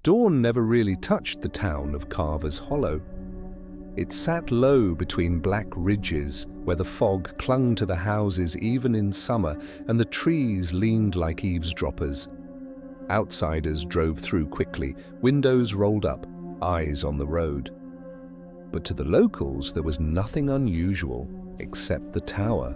Dawn never really touched the town of Carver's Hollow. It sat low between black ridges where the fog clung to the houses even in summer and the trees leaned like eavesdroppers. Outsiders drove through quickly, windows rolled up, eyes on the road. But to the locals there was nothing unusual except the tower.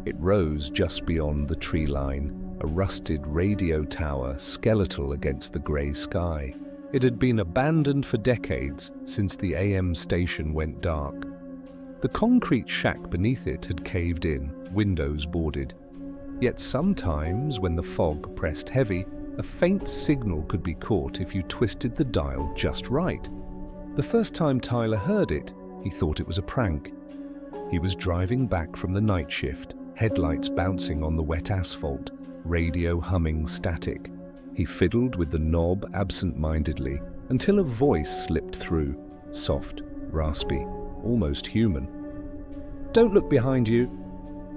It rose just beyond the tree line, a rusted radio tower skeletal against the grey sky. It had been abandoned for decades since the AM station went dark. The concrete shack beneath it had caved in, windows boarded. Yet sometimes, when the fog pressed heavy, a faint signal could be caught if you twisted the dial just right. The first time Tyler heard it, he thought it was a prank. He was driving back from the night shift, headlights bouncing on the wet asphalt, radio humming static. He fiddled with the knob absent-mindedly until a voice slipped through, soft, raspy, almost human. "Don't look behind you."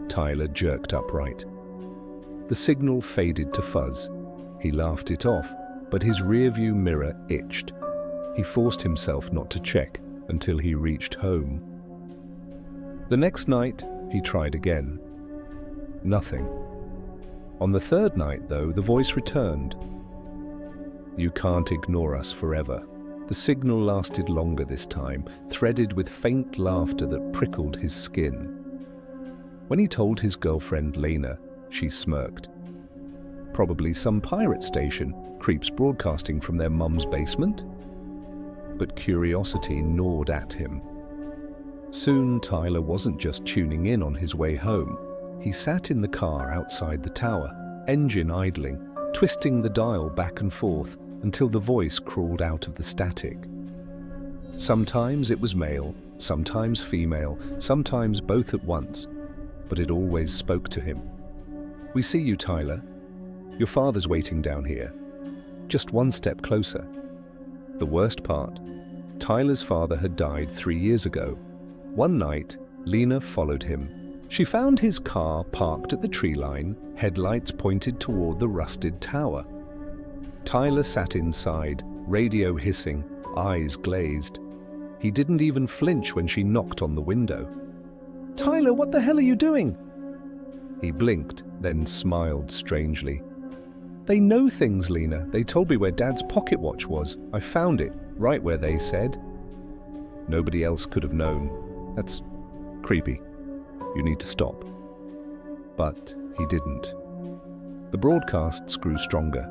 Tyler jerked upright. The signal faded to fuzz. He laughed it off, but his rearview mirror itched. He forced himself not to check until he reached home. The next night, he tried again. Nothing. On the third night, though, the voice returned. "You can't ignore us forever." The signal lasted longer this time, threaded with faint laughter that prickled his skin. When he told his girlfriend Lena, she smirked. Probably some pirate station, creeps broadcasting from their mum's basement? But curiosity gnawed at him. Soon Tyler wasn't just tuning in on his way home. He sat in the car outside the tower, engine idling, twisting the dial back and forth until the voice crawled out of the static. Sometimes it was male, sometimes female, sometimes both at once, but it always spoke to him. "We see you, Tyler. Your father's waiting down here. Just one step closer." The worst part, Tyler's father had died 3 years ago. One night, Lena followed him. She found his car parked at the tree line, headlights pointed toward the rusted tower. Tyler sat inside, radio hissing, eyes glazed. He didn't even flinch when she knocked on the window. "Tyler, what the hell are you doing?" He blinked, then smiled strangely. "They know things, Lena. They told me where Dad's pocket watch was. I found it, right where they said." "Nobody else could have known. That's creepy. You need to stop." But he didn't. The broadcasts grew stronger.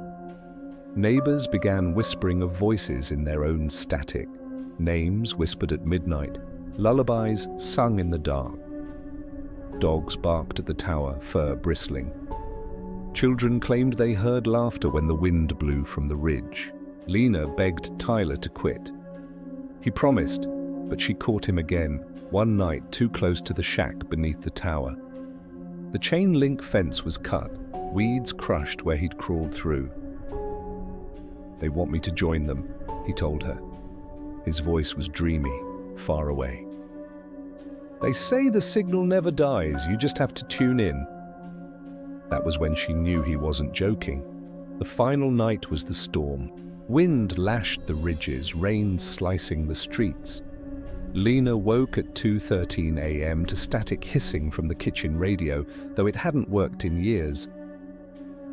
Neighbors began whispering of voices in their own static, names whispered at midnight, lullabies sung in the dark. Dogs barked at the tower, fur bristling. Children claimed they heard laughter when the wind blew from the ridge. Lena begged Tyler to quit. He promised, but she caught him again, one night too close to the shack beneath the tower. The chain-link fence was cut, weeds crushed where he'd crawled through. "They want me to join them," he told her. His voice was dreamy, far away. "They say the signal never dies, you just have to tune in." That was when she knew he wasn't joking. The final night was the storm. Wind lashed the ridges, rain slicing the streets. Lena woke at 2:13 a.m. to static hissing from the kitchen radio, though it hadn't worked in years.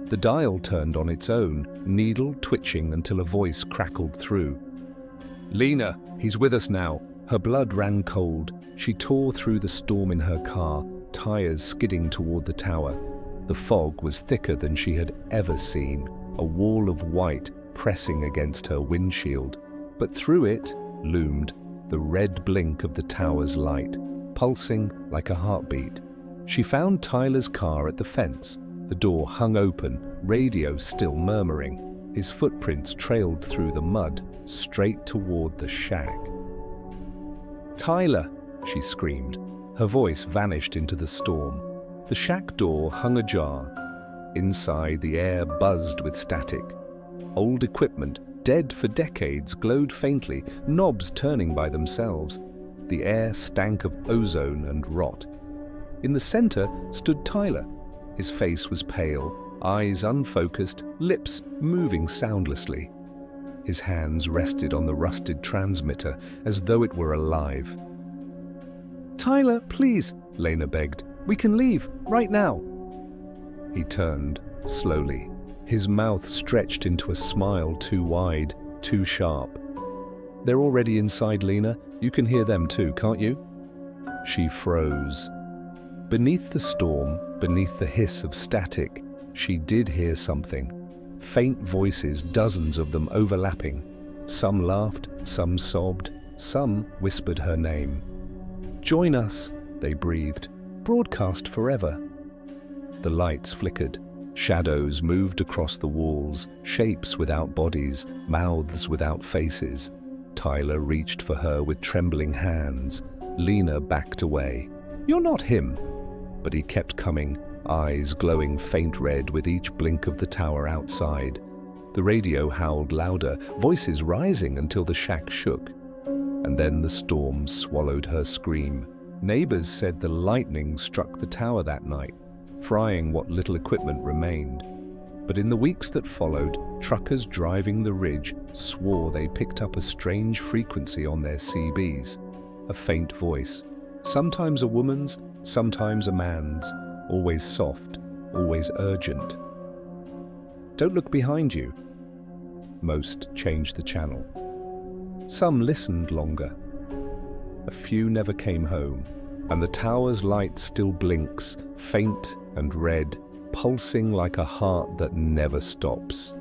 The dial turned on its own, needle twitching until a voice crackled through. "Lena, he's with us now." Her blood ran cold. She tore through the storm in her car, tires skidding toward the tower. The fog was thicker than she had ever seen, a wall of white pressing against her windshield. But through it loomed the red blink of the tower's light, pulsing like a heartbeat. She found Tyler's car at the fence. The door hung open, radio still murmuring. His footprints trailed through the mud, straight toward the shack. "Tyler!" she screamed. Her voice vanished into the storm. The shack door hung ajar. Inside, the air buzzed with static. Old equipment, dead for decades, glowed faintly, knobs turning by themselves. The air stank of ozone and rot. In the center stood Tyler. His face was pale, eyes unfocused, lips moving soundlessly. His hands rested on the rusted transmitter as though it were alive. "Tyler, please," Lena begged. "We can leave, right now." He turned, slowly, his mouth stretched into a smile too wide, too sharp. "They're already inside, Lena. You can hear them too, can't you?" She froze. Beneath the storm, beneath the hiss of static, she did hear something. Faint voices, dozens of them overlapping. Some laughed, some sobbed, some whispered her name. "Join us," they breathed. "Broadcast forever." The lights flickered. Shadows moved across the walls, shapes without bodies, mouths without faces. Tyler reached for her with trembling hands. Lena backed away. "You're not him." But he kept coming, eyes glowing faint red with each blink of the tower outside. The radio howled louder, voices rising until the shack shook. And then the storm swallowed her scream. Neighbors said the lightning struck the tower that night, frying what little equipment remained. But in the weeks that followed, truckers driving the ridge swore they picked up a strange frequency on their CBs. A faint voice, sometimes a woman's, sometimes a man's, always soft, always urgent. "Don't look behind you." Most changed the channel. Some listened longer. A few never came home, and the tower's light still blinks, faint and red, pulsing like a heart that never stops.